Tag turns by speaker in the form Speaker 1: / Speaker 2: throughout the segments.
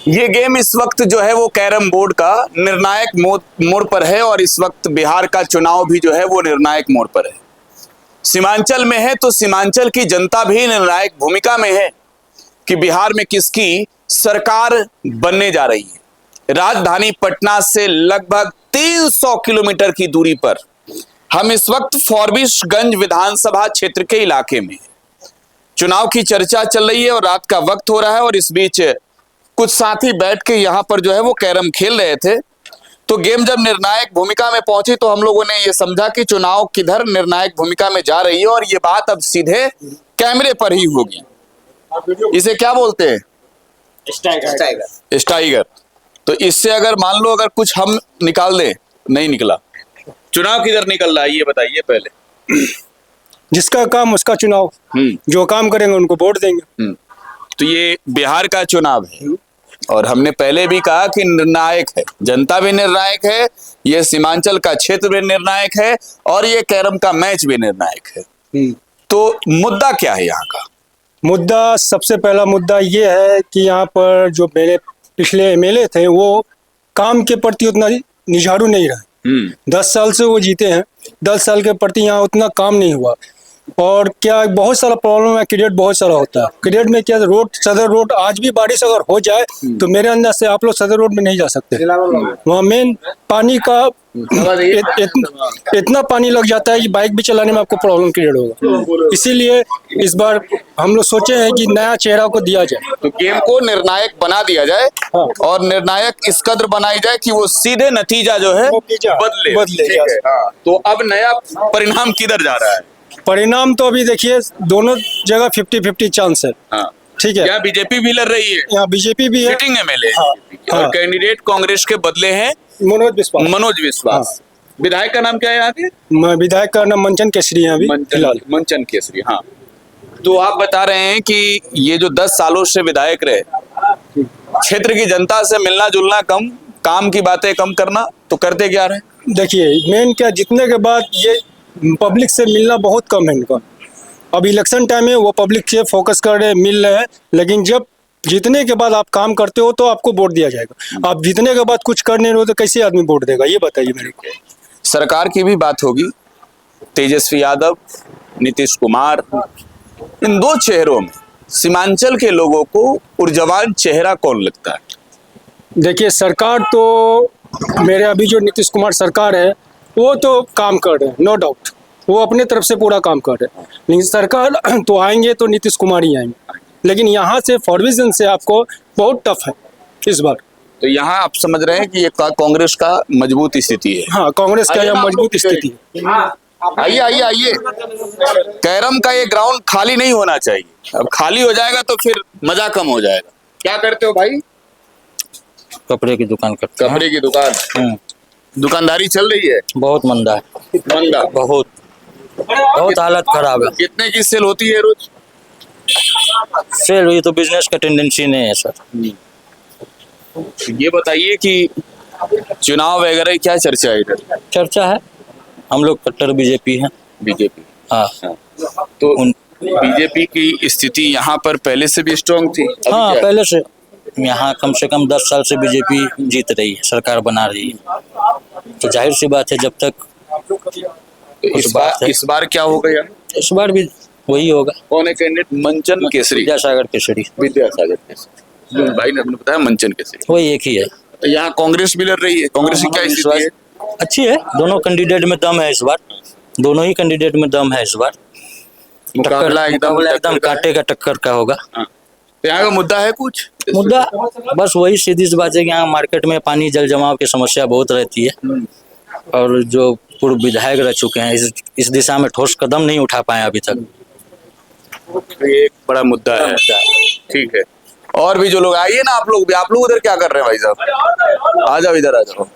Speaker 1: ये गेम इस वक्त जो है वो कैरम बोर्ड का निर्णायक मोड़ पर है और इस वक्त बिहार का चुनाव भी जो है वो निर्णायक मोड़ पर है। सीमांचल में है तो सीमांचल की जनता भी निर्णायक भूमिका में है कि बिहार में किसकी सरकार बनने जा रही है। राजधानी पटना से लगभग 300 किलोमीटर की दूरी पर हम इस वक्त फॉरबिसगंज विधानसभा क्षेत्र के इलाके में चुनाव की चर्चा चल रही है और रात का वक्त हो रहा है और इस बीच कुछ साथी बैठ के यहाँ पर जो है वो कैरम खेल रहे थे। तो गेम जब निर्णायक भूमिका में पहुंची तो हम लोगों ने ये समझा कि चुनाव किधर निर्णायक भूमिका में जा रही है और ये बात अब सीधे कैमरे पर ही होगी। इसे क्या बोलते हैं? स्टाइगर। तो इससे अगर मान लो अगर कुछ हम निकाल दें, नहीं निकला, चुनाव किधर निकल रहा है ये बताइए पहले।
Speaker 2: जिसका काम उसका चुनाव, जो काम करेंगे उनको वोट देंगे।
Speaker 1: तो ये बिहार का चुनाव है और हमने पहले भी कहा कि निर्णायक है, जनता भी निर्णायक है, ये सीमांचल का क्षेत्र भी निर्णायक है और ये कैरम का मैच भी निर्णायक है। तो मुद्दा क्या है यहाँ का?
Speaker 2: मुद्दा, सबसे पहला मुद्दा ये है कि यहाँ पर जो मेरे पिछले एमएलए थे वो काम के प्रति उतना निझारू नहीं रहे। 10 साल से वो जीते हैं, 10 साल के प्रति यहाँ उतना काम नहीं हुआ। और क्या बहुत सारा प्रॉब्लम है, क्रिएट बहुत सारा होता है। क्रिएट में क्या, रोड, सदर रोड, आज भी बारिश अगर हो जाए तो मेरे अंदर से आप लोग सदर रोड में नहीं जा सकते। वहाँ मेन पानी का इतना पानी लग जाता है कि बाइक भी चलाने में आपको प्रॉब्लम क्रिएट होगा। इसीलिए इस बार हम लोग सोचे हैं कि नया चेहरा को दिया जाए,
Speaker 1: तो गेम को निर्णायक बना दिया जाए। हाँ। और निर्णायक इस कदर बनाई जाए कि वो सीधे नतीजा जो है बदले। हाँ। तो अब नया परिणाम किधर जा रहा है?
Speaker 2: परिणाम तो अभी देखिए दोनों जगह 50-50 चांस है।
Speaker 1: हाँ।
Speaker 2: ठीक है।
Speaker 1: यहाँ बीजेपी भी लड़ रही है,
Speaker 2: यहाँ बीजेपी भी है,
Speaker 1: सिटिंग एमएलए।
Speaker 2: हाँ।
Speaker 1: और कैंडिडेट कांग्रेस के बदले हैं मनोज विश्वास। विधायक का नाम क्या है यहाँ के?
Speaker 2: विधायक का नाम मंचन केसरी है अभी फिलहाल।
Speaker 1: मंचन केसरी। हाँ। तो आप बता रहे हैं कि ये जो 10 सालों से विधायक रहे, क्षेत्र की जनता से मिलना जुलना कम, काम की बातें कम करना, तो करते क्या रहे?
Speaker 2: देखिए मेन क्या, जीतने के बाद ये पब्लिक से मिलना बहुत कम है इनका। अब इलेक्शन टाइम में वो पब्लिक से फोकस कर रहे, मिल रहे हैं, लेकिन जब जीतने के बाद आप काम करते हो तो आपको वोट दिया जाएगा। आप जीतने के बाद कुछ कर नहीं रहे हो तो कैसे आदमी वोट देगा, ये बताइए मेरे को।
Speaker 1: सरकार की भी बात होगी, तेजस्वी यादव, नीतीश कुमार, इन दो चेहरों में सीमांचल के लोगों को ऊर्जावान चेहरा कौन लगता है?
Speaker 2: देखिए सरकार तो मेरे अभी जो नीतीश कुमार सरकार है वो तो काम कर रहे हैं, नो डाउट, वो अपने तरफ से पूरा काम कर रहे हैं। लेकिन सरकार तो आएंगे तो नीतीश कुमार ही आएंगे, लेकिन यहाँ से फॉरबिसगंज से आपको बहुत टफ है इस बार।
Speaker 1: तो यहाँ आप समझ रहे हैं कि ये कांग्रेस का मजबूत स्थिति है।
Speaker 2: हाँ, कांग्रेस का यह मजबूत स्थिति है।
Speaker 1: आइए आइए आइए, कैरम का ये ग्राउंड खाली नहीं होना चाहिए। अब खाली हो जाएगा तो फिर मजा कम हो जाएगा। क्या करते हो भाई?
Speaker 3: कपड़े की दुकान करते हैं।
Speaker 1: कपड़े की दुकान। दुकानदारी चल रही है?
Speaker 3: बहुत मंदा है।
Speaker 1: मंदा?
Speaker 3: बहुत हालत खराब है।
Speaker 1: कितने की सेल होती है रोज?
Speaker 3: सेल हुई तो बिजनेस का टेंडेंसी नहीं है सर।
Speaker 1: ये बताइए कि चुनाव वगैरह क्या चर्चा है इधर?
Speaker 3: चर्चा है, हम लोग कट्टर बीजेपी हैं।
Speaker 1: बीजेपी।
Speaker 3: हाँ।
Speaker 1: तो बीजेपी की स्थिति यहाँ पर पहले से भी स्ट्रॉन्ग थी?
Speaker 3: हाँ, पहले से यहाँ कम से कम 10 साल से बीजेपी जीत रही है, सरकार बना रही है। तो जाहिर सी बात है, जब तक
Speaker 1: तो इस बार क्या हो गया?
Speaker 3: इस बार भी वही होगा।
Speaker 1: कौन है कैंडिडेट? मंचन केसरी।
Speaker 3: विद्यासागर केसरी।
Speaker 1: विद्यासागर केसरी भाई ने बताया, मंचन केसरी
Speaker 3: वही एक ही है।
Speaker 1: तो यहाँ कांग्रेस भी लड़ रही है, कांग्रेस की क्या स्थिति है?
Speaker 3: अच्छी है, दोनों कैंडिडेट में दम है इस बार, दोनों ही कैंडिडेट में दम है इस बार।
Speaker 1: मुकाबला
Speaker 3: एकदम कांटे का टक्कर का होगा।
Speaker 1: तो यहाँ का मुद्दा है कुछ?
Speaker 3: मुद्दा बस वही सीधी सी बात है कि यहाँ मार्केट में पानी जल जमाव की समस्या बहुत रहती है और जो पूर्व विधायक रह चुके हैं इस दिशा में ठोस कदम नहीं उठा पाए अभी तक।
Speaker 1: ये एक बड़ा मुद्दा है। ठीक है, और भी जो लोग, आइए ना आप लोग उधर क्या कर रहे हैं भाई साहब? आ जाओ इधर, आ जाओ।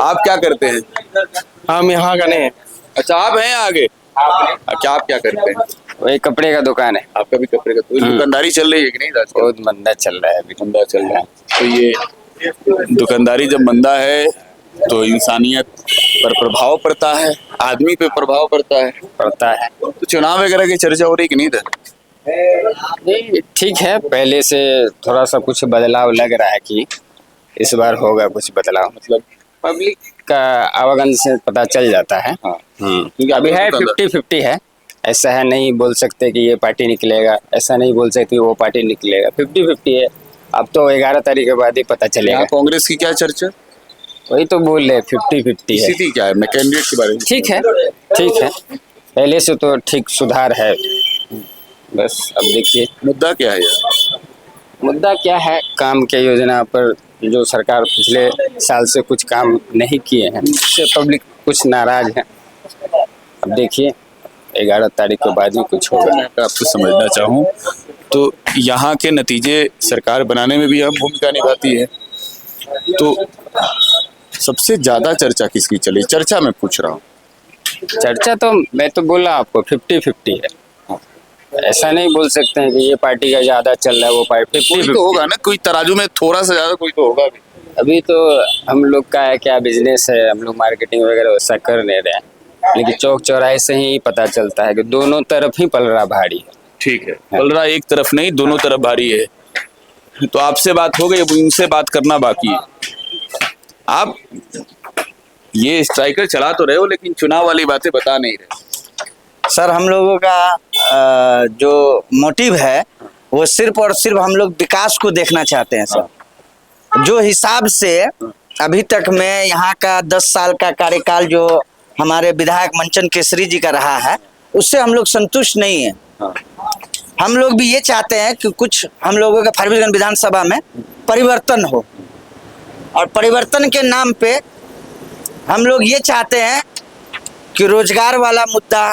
Speaker 1: आप क्या करते हैं?
Speaker 4: हम यहाँ का नहीं है।
Speaker 1: अच्छा, आप हैं आगे? अच्छा, आप क्या करते हैं?
Speaker 4: वही कपड़े का दुकान है।
Speaker 1: आपका भी कपड़े का? तो दुकानदारी चल रही है कि नहीं?
Speaker 4: बहुत मंदा चल रहा है अभी।
Speaker 1: मंदा चल रहा है। तो ये दुकानदारी जब मंदा है तो इंसानियत पर प्रभाव पड़ता है, आदमी पे प्रभाव पड़ता है।
Speaker 4: है।
Speaker 1: तो चुनाव वगैरह की चर्चा हो रही कि नहीं इधर?
Speaker 4: नहीं, ठीक है, पहले से थोड़ा सा कुछ बदलाव लग रहा है कि इस बार होगा कुछ बदलाव, मतलब पब्लिक का आवागमन से पता चल जाता है। क्योंकि अभी है 50-50 है, ऐसा है नहीं बोल सकते कि ये पार्टी निकलेगा, ऐसा नहीं बोल सकते वो पार्टी निकलेगा, 50-50 है। अब तो 11 तारीख के बाद ही पता चलेगा।
Speaker 1: कांग्रेस की क्या चर्चा,
Speaker 4: वही तो बोल रहे 50-50 है।
Speaker 1: स्थिति क्या है, मैं कैंडिडेट के बारे में।
Speaker 4: ठीक है, ठीक है, पहले से तो ठीक सुधार है। बस अब देखिए
Speaker 1: मुद्दा क्या है यार?
Speaker 4: मुद्दा क्या है, काम के योजना पर जो सरकार पिछले साल से कुछ काम नहीं किए हैं, उससे पब्लिक कुछ नाराज है। अब देखिए 11 तारीख के बाद ही कुछ होगा।
Speaker 1: मैं आपको समझना चाहूँ तो यहाँ के नतीजे सरकार बनाने में भी अहम भूमिका निभाती है। तो सबसे ज्यादा चर्चा किसकी चली, चर्चा में पूछ रहा हूँ।
Speaker 4: चर्चा तो मैं तो बोला आपको 50-50 है, ऐसा नहीं बोल सकते हैं कि ये पार्टी का ज्यादा चल रहा है वो पार्टी।
Speaker 1: कोई
Speaker 4: 50-50
Speaker 1: तो होगा ना, कोई तराजू में थोड़ा सा ज्यादा कोई तो होगा भी।
Speaker 4: अभी तो हम लोग का है क्या बिजनेस है, हम लोग मार्केटिंग वगैरह वैसा कर नहीं रहे हैं, लेकिन चौक चौराहे से ही पता चलता है कि दोनों तरफ ही पलड़ा भारी है।
Speaker 1: ठीक है, पलड़ा एक तरफ नहीं दोनों तरफ भारी है। तो आपसे बात हो गई, अब उनसे बात करना बाकी है। आप ये स्ट्राइकर चला तो रहे हो लेकिन चुनाव वाली बातें बता नहीं रहे।
Speaker 5: सर हम लोगों का जो मोटिव है वो सिर्फ और सिर्फ हम लोग विकास को देखना चाहते हैं सर। जो हिसाब से अभी तक में यहाँ का 10 साल का कार्यकाल जो हमारे विधायक मंचन केसरी जी का रहा है, उससे हम लोग संतुष्ट नहीं है। हम लोग भी ये चाहते हैं कि कुछ हम लोगों का फारबिसगंज विधानसभा में परिवर्तन हो, और परिवर्तन के नाम पे हम लोग ये चाहते हैं कि रोजगार वाला मुद्दा।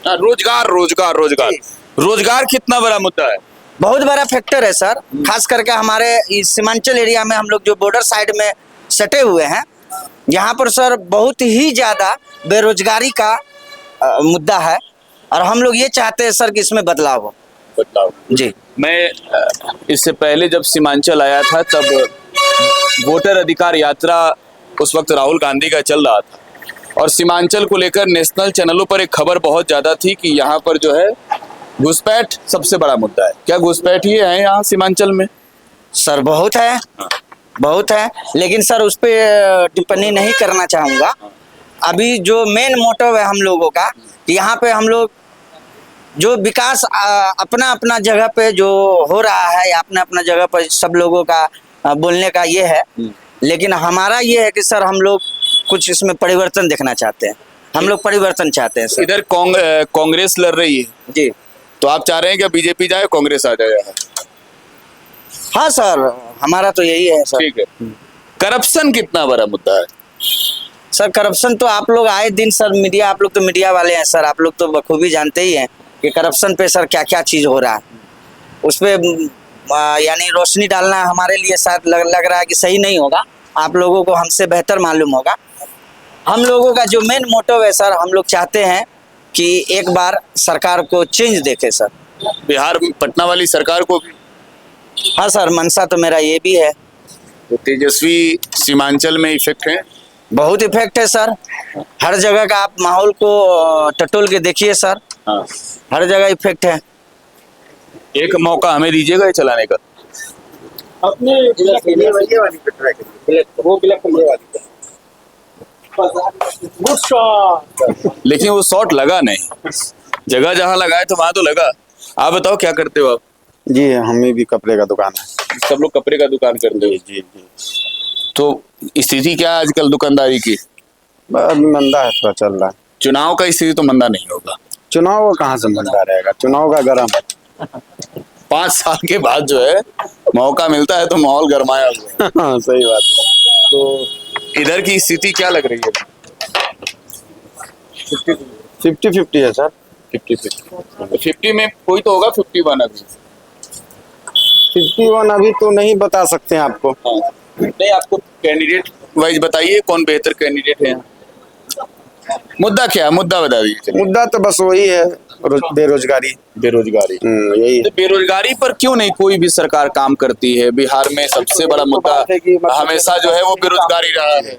Speaker 1: रोजगार रोजगार रोजगार रोजगार कितना बड़ा मुद्दा है?
Speaker 5: बहुत बड़ा फैक्टर है सर, खास करके हमारे इस सीमांचल एरिया में हम लोग जो बॉर्डर साइड में सटे हुए हैं, यहाँ पर सर बहुत ही ज़्यादा बेरोजगारी का मुद्दा है, और हम लोग ये चाहते हैं सर कि इसमें बदलाव हो।
Speaker 1: बदलाव
Speaker 5: जी।
Speaker 1: मैं इससे पहले जब सीमांचल आया था तब वोटर अधिकार यात्रा उस वक्त राहुल गांधी का चल रहा था, और सीमांचल को लेकर नेशनल चैनलों पर एक खबर बहुत ज्यादा थी कि यहाँ पर जो है घुसपैठ सबसे बड़ा मुद्दा है। क्या घुसपैठ ये है यहाँ सीमांचल में?
Speaker 5: सर बहुत है, बहुत है, लेकिन सर उस पर टिप्पणी नहीं करना चाहूँगा। अभी जो मेन मोटिव है हम लोगों का, यहाँ पे हम लोग जो विकास अपना अपना जगह पे जो हो रहा है, या अपना अपना जगह पर सब लोगों का बोलने का ये है, लेकिन हमारा ये है कि सर हम लोग कुछ इसमें परिवर्तन देखना चाहते हैं। हम लोग परिवर्तन चाहते हैं सर।
Speaker 1: इधर कांग्रेस लड़ रही है
Speaker 5: जी,
Speaker 1: तो आप चाह रहे हैं कि बीजेपी जाए कांग्रेस आ जाए?
Speaker 5: हाँ सर, हमारा तो यही है सर।
Speaker 1: ठीक है। करप्शन कितना बड़ा मुद्दा है?
Speaker 5: सर करप्शन तो आप लोग आए दिन सर मीडिया, आप लोग तो मीडिया वाले हैं सर, आप लोग तो बखूबी जानते ही हैं कि करप्शन पे सर क्या क्या चीज़ हो रहा है। उस पर यानी रोशनी डालना हमारे लिए शायद लग रहा है कि सही नहीं होगा, आप लोगों को हमसे बेहतर मालूम होगा। हम लोगों का जो मेन मोटिव है सर, हम लोग चाहते हैं कि एक बार सरकार को चेंज देखे सर।
Speaker 1: बिहार पटना वाली सरकार को भी?
Speaker 5: हाँ सर, मंशा तो मेरा ये भी है।
Speaker 1: तो तेजस्वी सीमांचल में इफेक्ट है?
Speaker 5: बहुत इफेक्ट है सर, हर जगह का आप माहौल को टटोल के देखिए सर।
Speaker 1: हाँ।
Speaker 5: हर जगह इफेक्ट है।
Speaker 1: एक मौका हमें दीजिएगा ये चलाने का।
Speaker 2: अपने
Speaker 1: लेकिन वो शॉट लगा नहीं, जगह जहाँ लगा है तो वहां तो लगा। आप बताओ क्या करते हो आप?
Speaker 6: जी हमें भी कपड़े का दुकान है।
Speaker 1: सब लोग कपड़े का दुकान करते हो?
Speaker 6: जी जी।
Speaker 1: तो स्थिति क्या है आजकल दुकानदारी की?
Speaker 6: अभी मंदा है, थोड़ा चल रहा है।
Speaker 1: चुनाव का स्थिति तो मंदा नहीं होगा।
Speaker 6: चुनाव का कहाँ से मंदा रहेगा, चुनाव का गरम है।
Speaker 1: 5 साल के बाद जो है मौका मिलता है तो माहौल गरमाया हुआ है।
Speaker 6: हाँ सही बात है।
Speaker 1: तो इधर की स्थिति क्या लग रही है?
Speaker 6: 50-50 है सर।
Speaker 1: 50 में कोई तो होगा 51 अभी।
Speaker 6: 51 अभी तो नहीं बता सकते हैं आपको।
Speaker 1: हाँ। नहीं, आपको कैंडिडेट वाइज बताइए कौन बेहतर कैंडिडेट है। मुद्दा क्या है, मुद्दा बता दीजिए।
Speaker 6: मुद्दा तो बस वही है, बेरोजगारी।
Speaker 1: बेरोजगारी
Speaker 6: यही
Speaker 1: तो बेरोजगारी पर क्यों नहीं कोई भी सरकार काम करती है? बिहार में सबसे बड़ा मुद्दा हमेशा जो है वो बेरोजगारी रहा है।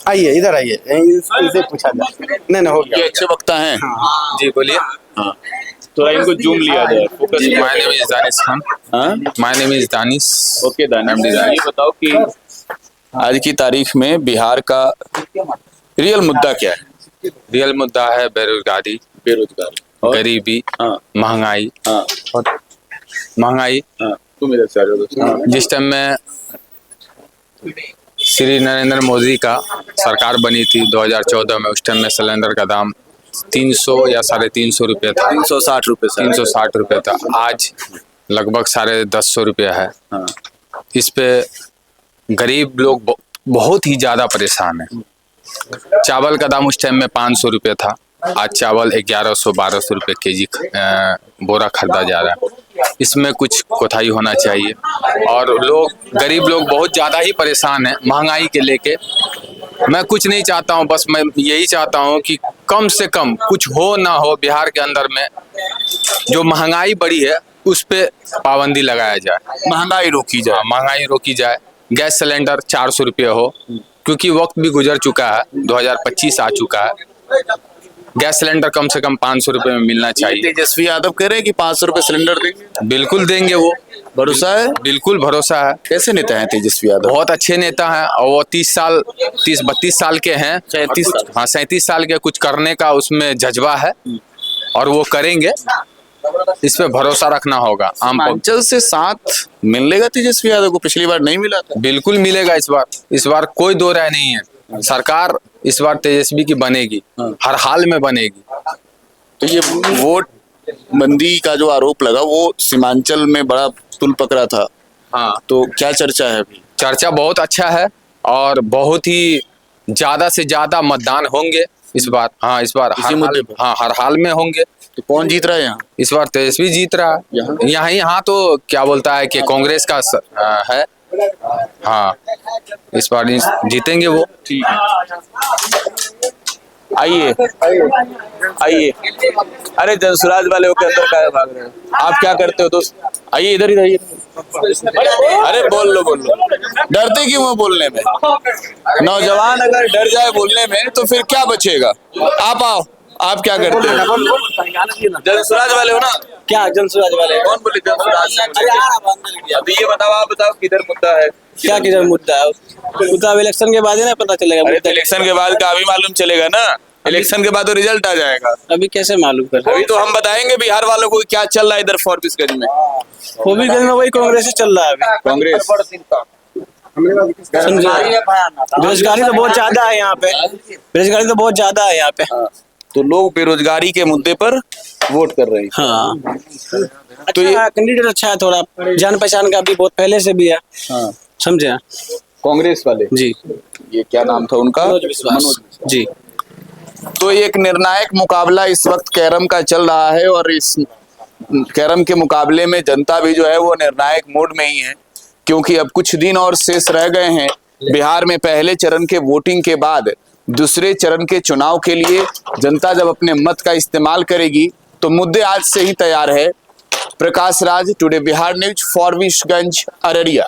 Speaker 6: आइए इधर आइए, इनसे पूछा जाए। नहीं हो
Speaker 1: ये
Speaker 6: गया।
Speaker 1: अच्छे वक्ता हैं। जी बोलिए। हाँ। थोड़ा इनको जूम लिया जाए, फोकस लिया
Speaker 7: My name is Danish Khan.
Speaker 1: हाँ
Speaker 7: My name is Danish.
Speaker 1: Okay Danish, ये बताओ कि आज की तारीख में बिहार का रियल मुद्दा क्या है?
Speaker 7: रियल मुद्दा है बेरोजगारी,
Speaker 1: बेरोजगार,
Speaker 7: गरीबी,
Speaker 1: हाँ
Speaker 7: महंगाई।
Speaker 1: हाँ
Speaker 7: महंगाई
Speaker 1: हाँ, तुम इधर से आ जाओ दोस्तों।
Speaker 7: जिस टाइम में श्री नरेंद्र मोदी का सरकार बनी थी 2014 में, उस टाइम में सिलेंडर का दाम 300 या 350 रुपये था।
Speaker 1: 360 रुपये से
Speaker 7: 360 रुपये था। आज लगभग 150 रुपये है।
Speaker 1: हाँ
Speaker 7: इस पे गरीब लोग बहुत ही ज़्यादा परेशान है। चावल का दाम उस टाइम में 500 रुपये था, आज चावल 1100-1200 रुपये केजी बोरा खरीदा जा रहा है। इसमें कुछ कोताही होना चाहिए। और गरीब लोग बहुत ज़्यादा ही परेशान हैं महंगाई के लेके। मैं कुछ नहीं चाहता हूं, बस मैं यही चाहता हूं कि कम से कम कुछ हो ना हो बिहार के अंदर में जो महंगाई बढ़ी है उस पे पाबंदी लगाया जाए,
Speaker 1: महंगाई रोकी जाए।
Speaker 7: महंगाई रोकी जाए। गैस सिलेंडर 400 रुपये हो, क्योंकि वक्त भी गुजर चुका है, 2025 आ चुका है। गैस सिलेंडर कम से कम 500 रुपये में मिलना चाहिए।
Speaker 1: तेजस्वी यादव कह रहे हैं कि 500 रुपये सिलेंडर देंगे,
Speaker 7: बिल्कुल देंगे, वो
Speaker 1: भरोसा है?
Speaker 7: बिल्कुल भरोसा है।
Speaker 1: कैसे नेता हैं तेजस्वी यादव?
Speaker 7: बहुत अच्छे नेता हैं और वो 32 साल के हैं।
Speaker 1: 37 साल।
Speaker 7: हाँ 37 साल के, कुछ करने का उसमें जज्बा है और वो करेंगे। इस पे भरोसा रखना होगा। आम
Speaker 1: हिमाचल से साथ मिलेगा तेजस्वी यादव को? पिछली बार नहीं मिला था।
Speaker 7: बिल्कुल मिलेगा इस बार कोई दो राय नहीं है। सरकार इस बार तेजस्वी की बनेगी, हर हाल में बनेगी।
Speaker 1: तो ये वोट बंदी का जो आरोप लगा वो सीमांचल में बड़ा तुल पकड़ा था।
Speaker 7: हाँ,
Speaker 1: तो क्या चर्चा है अभी?
Speaker 7: चर्चा बहुत अच्छा है और बहुत ही ज्यादा से ज्यादा मतदान होंगे इस बार। हाँ इस बार हर हाल में होंगे।
Speaker 1: तो कौन जीत रहा है यहाँ?
Speaker 7: इस बार तेजस्वी जीत रहा है। यहाँ तो क्या बोलता है कि कांग्रेस का है। हाँ इस बार जीतेंगे वो।
Speaker 1: ठीक है, आइए आइए। अरे जनसुराज वाले के अंदर क्या भाग रहे हैं? आप क्या करते हो दोस्त? आइए इधर ही आइए। अरे बोल लो। डरते क्यों हो बोलने में? नौजवान अगर डर जाए बोलने में तो फिर क्या बचेगा? आप आओ, आप क्या करते हो? जनसुराज वाले हो ना?
Speaker 5: क्या जनसुराज वाले?
Speaker 1: कौन बोले जनसुराज? अभी ये बताओ, आप बताओ किधर मुद्दा है?
Speaker 5: क्या किधर मुद्दा है? मुद्दा अब इलेक्शन के बाद ही ना पता चलेगा।
Speaker 1: अरे तो इलेक्शन के बाद का अभी मालूम चलेगा ना। इलेक्शन के बाद तो रिजल्ट आ जाएगा।
Speaker 5: अभी कैसे मालूम कर?
Speaker 1: अभी तो हम बताएंगे बिहार वालों को क्या चल रहा है इधर फॉरबिसगंज में।
Speaker 5: फॉरबिसगंज में वही कांग्रेस ही चल रहा है अभी।
Speaker 1: कांग्रेस
Speaker 5: बेरोजगारी तो बहुत ज्यादा है यहाँ पे। बेरोजगारी तो बहुत ज्यादा है यहाँ पे।
Speaker 1: तो लोग बेरोजगारी के मुद्दे पर वोट कर रहे हैं।
Speaker 5: हाँ
Speaker 1: तो ये
Speaker 5: कैंडिडेट अच्छा है, थोड़ा जान पहचान का भी बहुत पहले से भी है।
Speaker 1: हाँ,
Speaker 5: समझे?
Speaker 1: कांग्रेस वाले
Speaker 5: जी।
Speaker 1: ये क्या नाम था उनका?
Speaker 5: मनोज विश्वास जी।
Speaker 1: तो एक निर्णायक मुकाबला इस वक्त कैरम का चल रहा है और इस कैरम के मुकाबले में जनता भी जो है वो निर्णायक मोड में ही है, क्योंकि अब कुछ दिन और शेष रह गए हैं। बिहार में पहले चरण के वोटिंग के बाद दूसरे चरण के चुनाव के लिए जनता जब अपने मत का इस्तेमाल करेगी तो मुद्दे आज से ही तैयार है। Prakash Raj, today Bihar news, Forbesganj, Araria.